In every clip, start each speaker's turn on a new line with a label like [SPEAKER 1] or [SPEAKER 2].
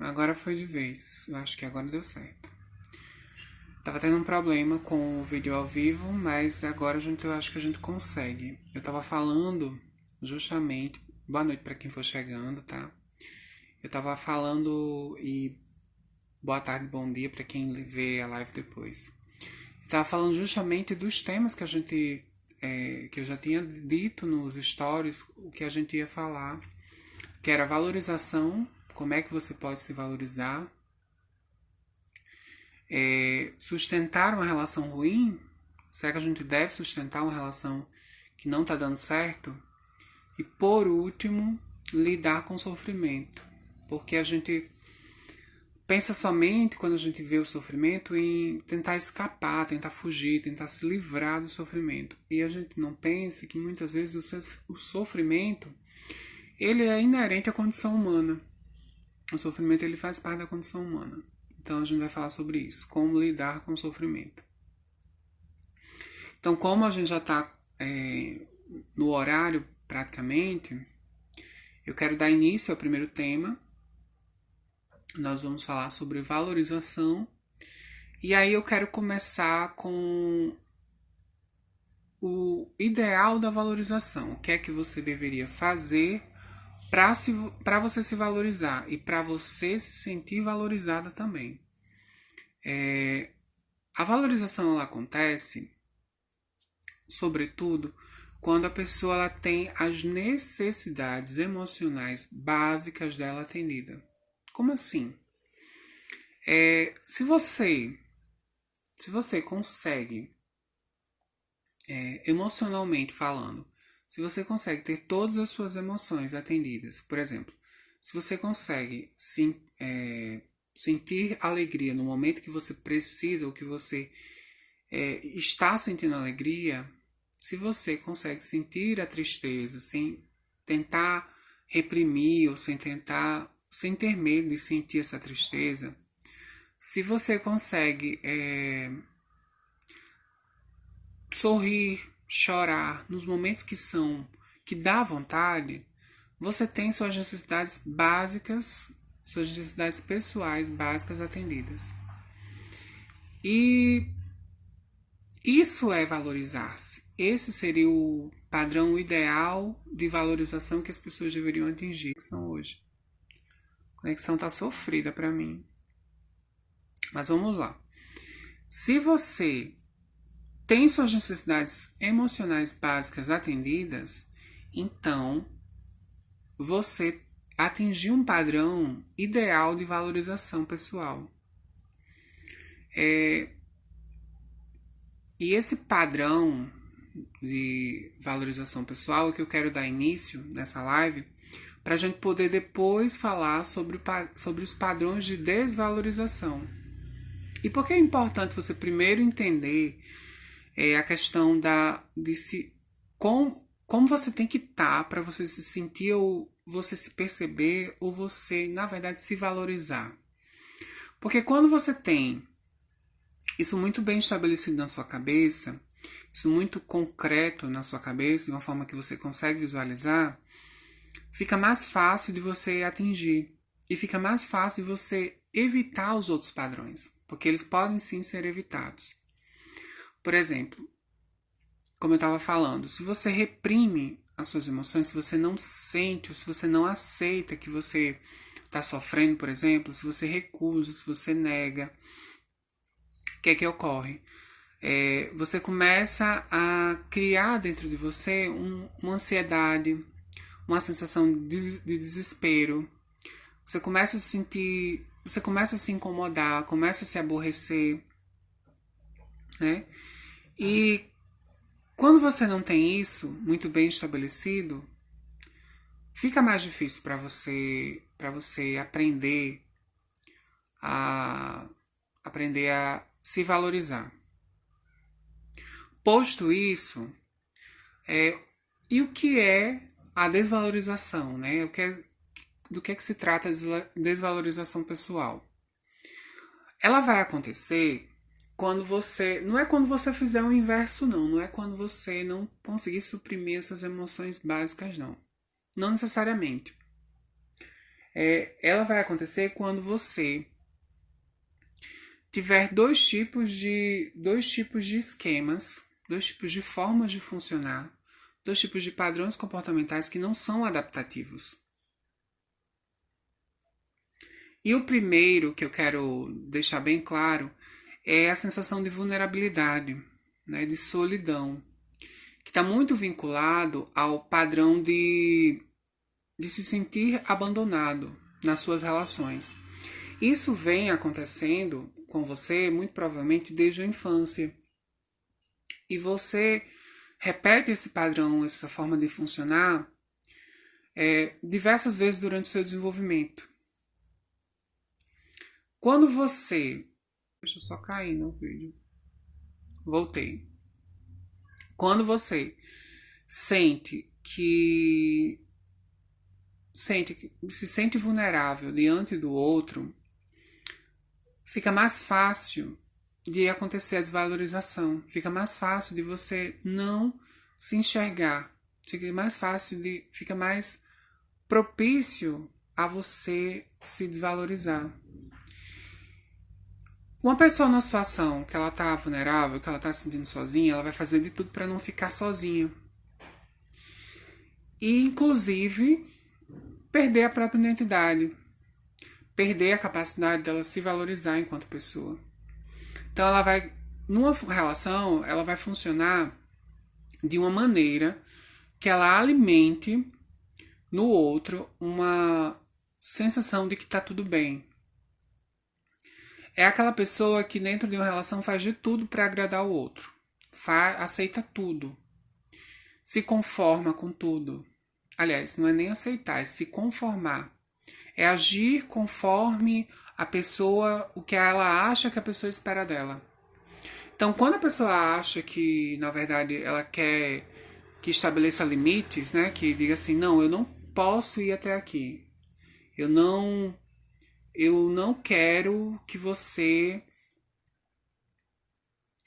[SPEAKER 1] Agora foi de vez. Eu acho que agora deu certo. Tava tendo um problema com o vídeo ao vivo, mas agora eu acho que a gente consegue. Eu tava falando justamente. Boa noite pra quem for chegando, tá? Eu tava falando e boa tarde, bom dia pra quem vê a live depois. Eu tava falando justamente dos temas que a gente. Que eu já tinha dito nos stories o que a gente ia falar, que era valorização, como é que você pode se valorizar, sustentar uma relação ruim? Será que a gente deve sustentar uma relação que não está dando certo? E por último, lidar com o sofrimento. Porque a gente pensa somente, quando a gente vê o sofrimento, em tentar escapar, tentar fugir, tentar se livrar do sofrimento. E a gente não pensa que muitas vezes o sofrimento ele é inerente à condição humana. O sofrimento ele faz parte da condição humana. Então a gente vai falar sobre isso, como lidar com o sofrimento. Então, como a gente já está no horário praticamente, eu quero dar início ao primeiro tema. Nós vamos falar sobre valorização. E aí eu quero começar com o ideal da valorização. O que é que você deveria fazer para você se valorizar e para você se sentir valorizada também. A valorização ela acontece, sobretudo, quando a pessoa ela tem as necessidades emocionais básicas dela atendida. Como assim? É, se você consegue, emocionalmente falando, se você consegue ter todas as suas emoções atendidas, por exemplo, se você consegue sentir alegria no momento que você precisa ou que você está sentindo alegria, se você consegue sentir a tristeza sem tentar reprimir ou sem ter medo de sentir essa tristeza, se você consegue sorrir, chorar nos momentos que dá vontade, você tem suas necessidades básicas, suas necessidades pessoais básicas atendidas. E isso é valorizar-se. Esse seria o padrão ideal de valorização que as pessoas deveriam atingir, que são hoje. A conexão tá sofrida para mim. Mas vamos lá. Se você tem suas necessidades emocionais básicas atendidas, então você atingiu um padrão ideal de valorização pessoal. E esse padrão de valorização pessoal é que eu quero dar início nessa live para a gente poder depois falar sobre os padrões de desvalorização. E por que é importante você primeiro entender a questão de se como você tem que estar para você se sentir ou você se perceber ou você, na verdade, se valorizar. Porque quando você tem isso muito bem estabelecido na sua cabeça, isso muito concreto na sua cabeça, de uma forma que você consegue visualizar, fica mais fácil de você atingir. E fica mais fácil de você evitar os outros padrões, porque eles podem sim ser evitados. Por exemplo, como eu estava falando, se você reprime as suas emoções, se você não sente, ou se você não aceita que você está sofrendo, por exemplo, se você recusa, se você nega, o que é que ocorre? Você começa a criar dentro de você uma ansiedade, uma sensação de desespero. Você começa a se incomodar, começa a se aborrecer, né? E quando você não tem isso muito bem estabelecido, fica mais difícil para você aprender a se valorizar. Posto isso, e o que é a desvalorização, né? Do que se trata a desvalorização pessoal? Ela vai acontecer quando você. Não é quando você fizer o inverso, não. Não é quando você não conseguir suprimir essas emoções básicas, não. Não necessariamente. Ela vai acontecer quando você tiver dois tipos de esquemas, dois tipos de formas de funcionar, dois tipos de padrões comportamentais que não são adaptativos. E o primeiro que eu quero deixar bem claro é a sensação de vulnerabilidade, né, de solidão, que está muito vinculado ao padrão de se sentir abandonado nas suas relações. Isso vem acontecendo com você, muito provavelmente, desde a infância. E você repete esse padrão, essa forma de funcionar, diversas vezes durante o seu desenvolvimento. Quando você. Deixa eu só cair no vídeo. Voltei. Quando você sente que. Se sente vulnerável diante do outro, fica mais fácil de acontecer a desvalorização. Fica mais fácil de você não se enxergar. Fica mais propício a você se desvalorizar. Uma pessoa numa situação que ela tá vulnerável, que ela tá se sentindo sozinha, ela vai fazer de tudo para não ficar sozinha. E, inclusive, perder a própria identidade. Perder a capacidade dela se valorizar enquanto pessoa. Então, numa relação, ela vai funcionar de uma maneira que ela alimente no outro uma sensação de que tá tudo bem. É aquela pessoa que dentro de uma relação faz de tudo para agradar o outro. Aceita tudo. Se conforma com tudo. Aliás, não é nem aceitar, é se conformar. É agir conforme a pessoa, o que ela acha que a pessoa espera dela. Então, quando a pessoa acha que, na verdade, ela quer que estabeleça limites, né? Que diga assim, não, eu não posso ir até aqui. Eu não quero que você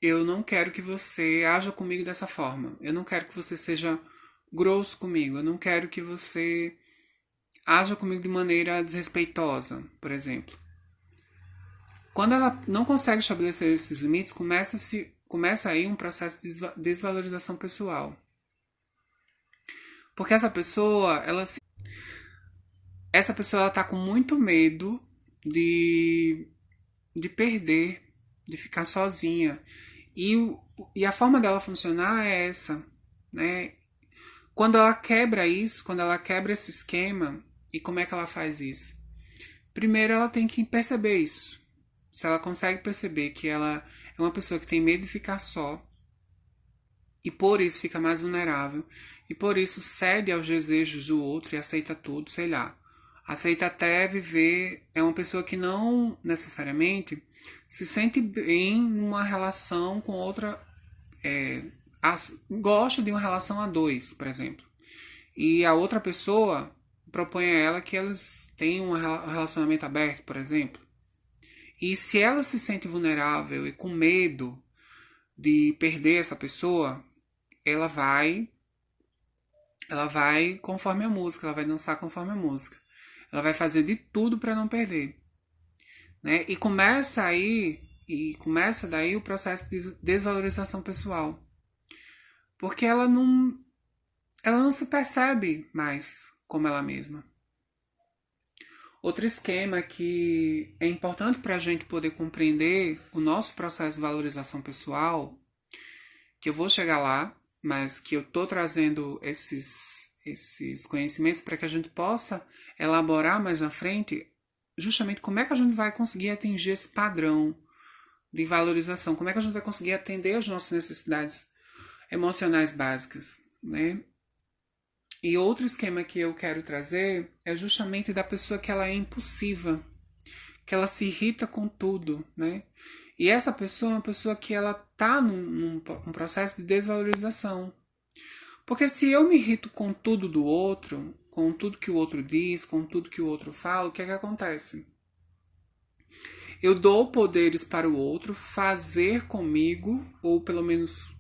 [SPEAKER 1] eu não quero que você haja comigo dessa forma. Eu não quero que você seja grosso comigo. Eu não quero que você haja comigo de maneira desrespeitosa, por exemplo. Quando ela não consegue estabelecer esses limites, começa aí um processo de desvalorização pessoal. Porque essa pessoa ela tá com muito medo de, de perder, de ficar sozinha. E a forma dela funcionar é essa, né? Quando ela quebra isso, quando ela quebra esse esquema, e como é que ela faz isso? Primeiro ela tem que perceber isso. Se ela consegue perceber que ela é uma pessoa que tem medo de ficar só, e por isso fica mais vulnerável, e por isso cede aos desejos do outro e aceita tudo, sei lá. Aceita até viver, é uma pessoa que não necessariamente se sente bem numa relação com outra, gosta de uma relação a dois, por exemplo. E a outra pessoa propõe a ela que elas tenham um relacionamento aberto, por exemplo. E se ela se sente vulnerável e com medo de perder essa pessoa, ela vai ela vai conforme a música, ela vai dançar conforme a música. Ela vai fazer de tudo para não perder, né? E começa daí o processo de desvalorização pessoal. Porque ela não se percebe mais como ela mesma. Outro esquema que é importante para a gente poder compreender o nosso processo de valorização pessoal, que eu vou chegar lá, mas que eu estou trazendo esses conhecimentos para que a gente possa elaborar mais na frente justamente como é que a gente vai conseguir atingir esse padrão de valorização, como é que a gente vai conseguir atender as nossas necessidades emocionais básicas, né? E outro esquema que eu quero trazer é justamente da pessoa que ela é impulsiva, que ela se irrita com tudo, né? E essa pessoa é uma pessoa que ela tá num processo de desvalorização. Porque se eu me irrito com tudo do outro, com tudo que o outro diz, com tudo que o outro fala, o que é que acontece? Eu dou poderes para o outro fazer comigo, ou pelo menos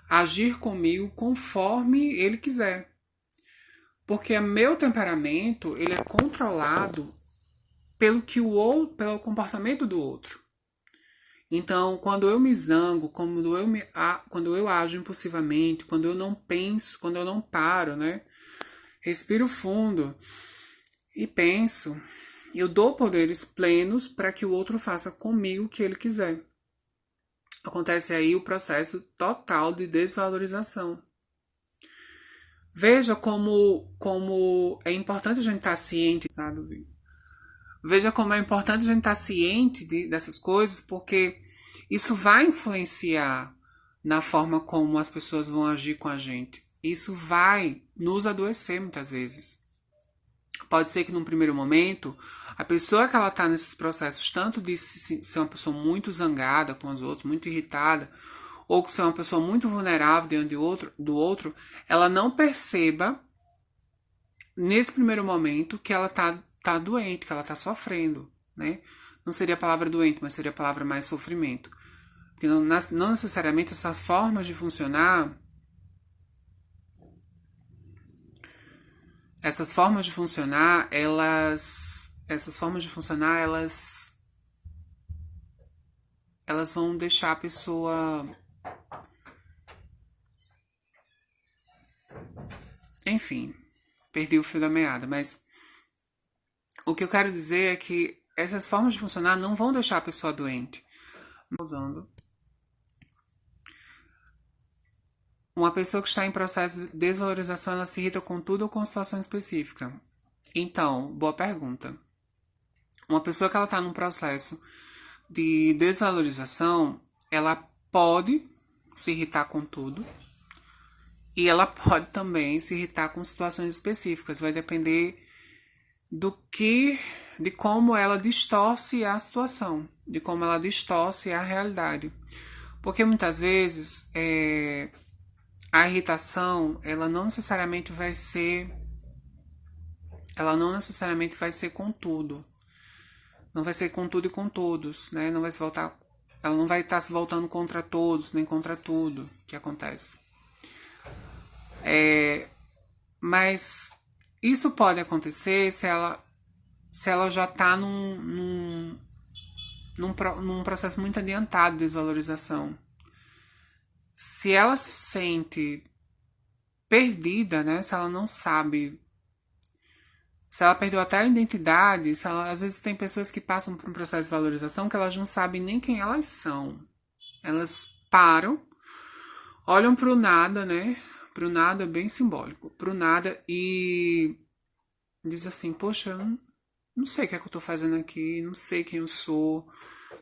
[SPEAKER 1] agir comigo conforme ele quiser. Porque meu temperamento, ele é controlado pelo comportamento do outro. Então, quando eu me zango, quando eu ajo impulsivamente, quando eu não penso, quando eu não paro, né? Respiro fundo e penso, eu dou poderes plenos para que o outro faça comigo o que ele quiser. Acontece aí o processo total de desvalorização. Veja como é importante a gente estar ciente, sabe? Veja como é importante a gente estar ciente dessas coisas, porque isso vai influenciar na forma como as pessoas vão agir com a gente. Isso vai nos adoecer muitas vezes. Pode ser que num primeiro momento, a pessoa que ela está nesses processos, tanto de ser uma pessoa muito zangada com os outros, muito irritada, ou que ser uma pessoa muito vulnerável diante do outro, ela não perceba, nesse primeiro momento, que ela tá doente, que ela tá sofrendo, né? Não seria a palavra doente, mas seria a palavra mais sofrimento. Porque não necessariamente essas formas de funcionar, essas formas de funcionar, elas vão deixar a pessoa, enfim, perdi o fio da meada, mas o que eu quero dizer é que essas formas de funcionar não vão deixar a pessoa doente. Usando uma pessoa que está em processo de desvalorização, ela se irrita com tudo ou com situação específica. Então, boa pergunta. Uma pessoa que ela está num processo de desvalorização, ela pode se irritar com tudo e ela pode também se irritar com situações específicas. Vai depender de como ela distorce a situação, de como ela distorce a realidade. Porque muitas vezes a irritação, ela não necessariamente vai ser com tudo. Não vai ser com tudo e com todos, né? Não vai se voltar, ela não vai estar se voltando contra todos, nem contra tudo que acontece. Mas isso pode acontecer se ela já está num processo muito adiantado de desvalorização. Se ela se sente perdida, né? Se ela não sabe, se ela perdeu até a identidade, às vezes tem pessoas que passam por um processo de valorização que elas não sabem nem quem elas são. Elas param, olham para o nada, né? Para o nada bem simbólico, para o nada e diz assim, poxa, eu não sei o que é que eu estou fazendo aqui, não sei quem eu sou,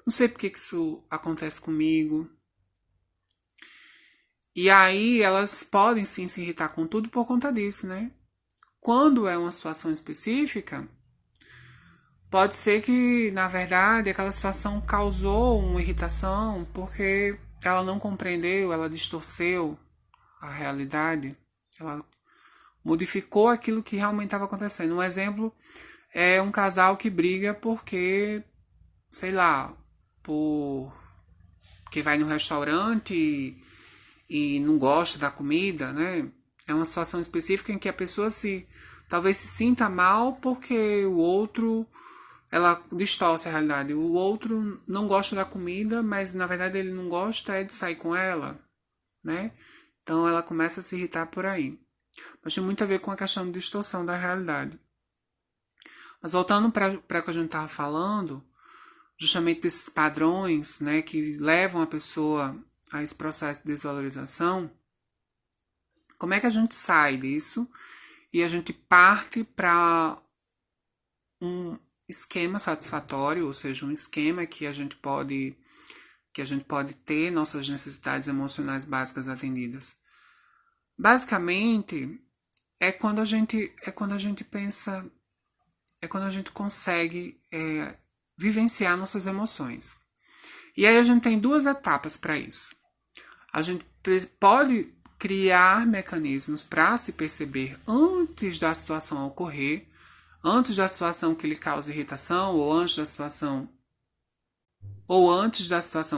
[SPEAKER 1] não sei por que isso acontece comigo. E aí elas podem sim se irritar com tudo por conta disso, né? Quando é uma situação específica, pode ser que, na verdade, aquela situação causou uma irritação porque ela não compreendeu, ela distorceu a realidade, ela modificou aquilo que realmente estava acontecendo. Um exemplo é um casal que briga porque, sei lá, porque vai no restaurante e não gosta da comida, né? É uma situação específica em que a pessoa talvez se sinta mal porque o outro, ela distorce a realidade. O outro não gosta da comida, mas na verdade ele não gosta é de sair com ela, né? Então ela começa a se irritar por aí. Mas tem muito a ver com a questão de distorção da realidade. Mas voltando para o que a gente estava falando, justamente desses padrões, né, que levam a pessoa a esse processo de desvalorização, como é que a gente sai disso e a gente parte para um esquema satisfatório, ou seja, um esquema que a gente pode ter nossas necessidades emocionais básicas atendidas. Basicamente, é quando a gente pensa, é quando a gente consegue vivenciar nossas emoções. E aí a gente tem duas etapas para isso. A gente pode criar mecanismos para se perceber antes da situação ocorrer, antes da situação que lhe causa irritação, ou antes da situação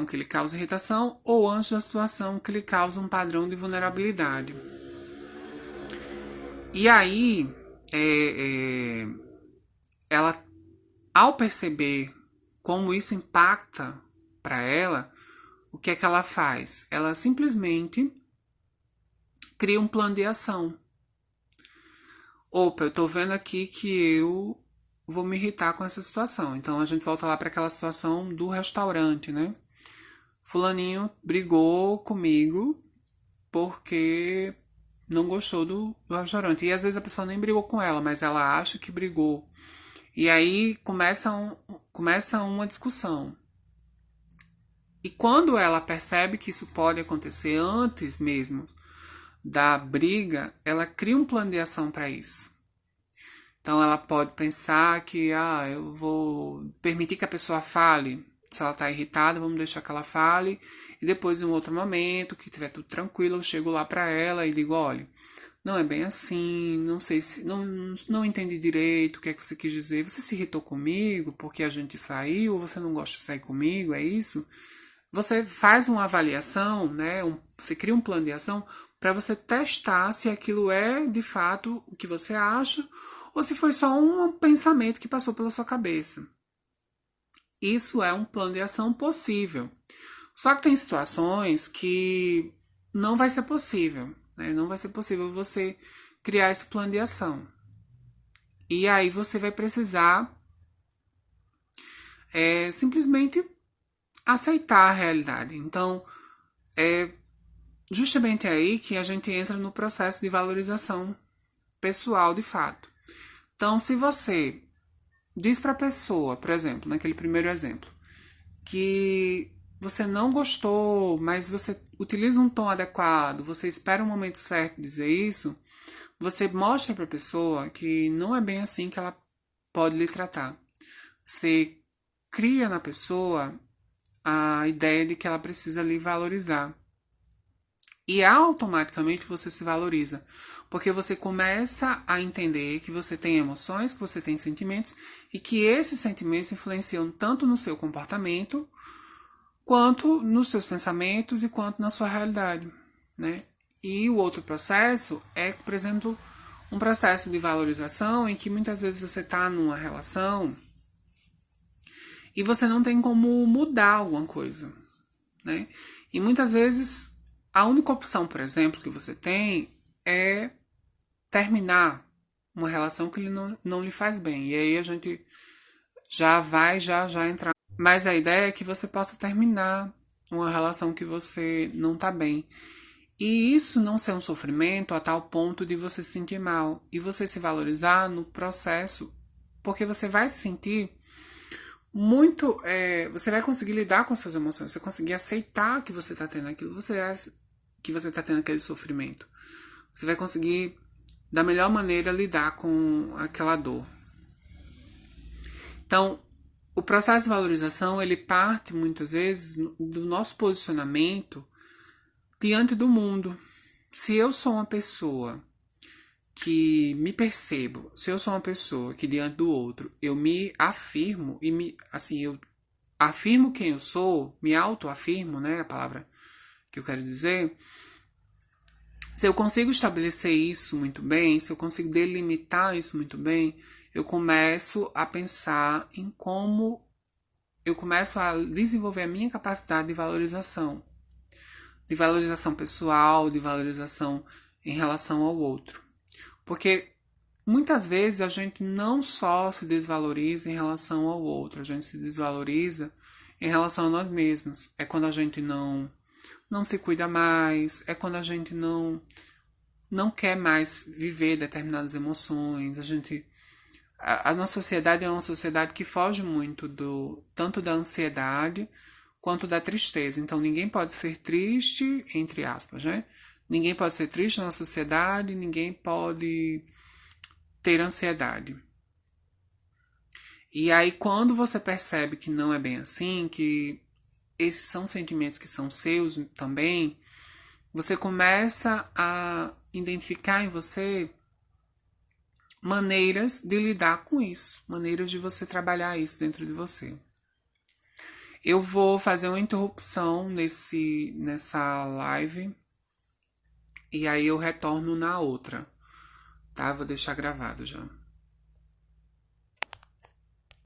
[SPEAKER 1] que lhe causa irritação, ou antes da situação que lhe causa um padrão de vulnerabilidade. E aí, é, é, ela, ao perceber como isso impacta para ela, o que é que ela faz? Ela simplesmente cria um plano de ação. Opa, eu tô vendo aqui que eu vou me irritar com essa situação. Então a gente volta lá para aquela situação do restaurante, né? Fulaninho brigou comigo porque não gostou do restaurante. E às vezes a pessoa nem brigou com ela, mas ela acha que brigou. E aí começa uma discussão. E quando ela percebe que isso pode acontecer antes mesmo da briga, ela cria um plano de ação para isso. Então ela pode pensar que eu vou permitir que a pessoa fale. Se ela está irritada, vamos deixar que ela fale. E depois, em um outro momento, que tiver tudo tranquilo, eu chego lá para ela e digo, olha, não é bem assim, não sei se não entendi direito o que é que você quis dizer. Você se irritou comigo porque a gente saiu, ou você não gosta de sair comigo, é isso? Você faz uma avaliação, né? Você cria um plano de ação para você testar se aquilo é de fato o que você acha ou se foi só um pensamento que passou pela sua cabeça. Isso é um plano de ação possível. Só que tem situações que não vai ser possível, né? Não vai ser possível você criar esse plano de ação. E aí você vai precisar simplesmente aceitar a realidade. Então, é justamente aí que a gente entra no processo de valorização pessoal de fato. Então, se você diz para a pessoa, por exemplo, naquele primeiro exemplo, que você não gostou, mas você utiliza um tom adequado, você espera um momento certo de dizer isso, você mostra para a pessoa que não é bem assim que ela pode lhe tratar. Você cria na pessoa a ideia de que ela precisa lhe valorizar. E automaticamente você se valoriza. Porque você começa a entender que você tem emoções, que você tem sentimentos e que esses sentimentos influenciam tanto no seu comportamento, quanto nos seus pensamentos e quanto na sua realidade, né? E o outro processo é, por exemplo, um processo de valorização em que muitas vezes você está numa relação e você não tem como mudar alguma coisa, né? E muitas vezes a única opção, por exemplo, que você tem é terminar uma relação que ele não lhe faz bem. E aí a gente já entrar. Mas a ideia é que você possa terminar uma relação que você não tá bem. E isso não ser um sofrimento a tal ponto de você se sentir mal. E você se valorizar no processo, porque você vai se sentir muito. Você vai conseguir lidar com suas emoções, você vai conseguir aceitar que você tá tendo aquilo, que você tá tendo aquele sofrimento. Você vai conseguir, da melhor maneira, lidar com aquela dor. Então, o processo de valorização, ele parte muitas vezes do nosso posicionamento diante do mundo. Se eu sou uma pessoa que me percebo, se eu sou uma pessoa que diante do outro eu me afirmo e eu afirmo quem eu sou, me autoafirmo, né, a palavra que eu quero dizer. Se eu consigo estabelecer isso muito bem, se eu consigo delimitar isso muito bem, eu começo a pensar em como eu começo a desenvolver a minha capacidade de valorização pessoal, de valorização em relação ao outro. Porque muitas vezes a gente não só se desvaloriza em relação ao outro, a gente se desvaloriza em relação a nós mesmos. É quando a gente não se cuida mais, é quando a gente não quer mais viver determinadas emoções, a nossa sociedade é uma sociedade que foge muito do tanto da ansiedade quanto da tristeza. Então ninguém pode ser triste, entre aspas, né? Ninguém pode ser triste na sociedade, ninguém pode ter ansiedade. E aí quando você percebe que não é bem assim, que esses são sentimentos que são seus também, você começa a identificar em você maneiras de lidar com isso, maneiras de você trabalhar isso dentro de você. Eu vou fazer uma interrupção nessa live e aí eu retorno na outra, tá? Vou deixar gravado já.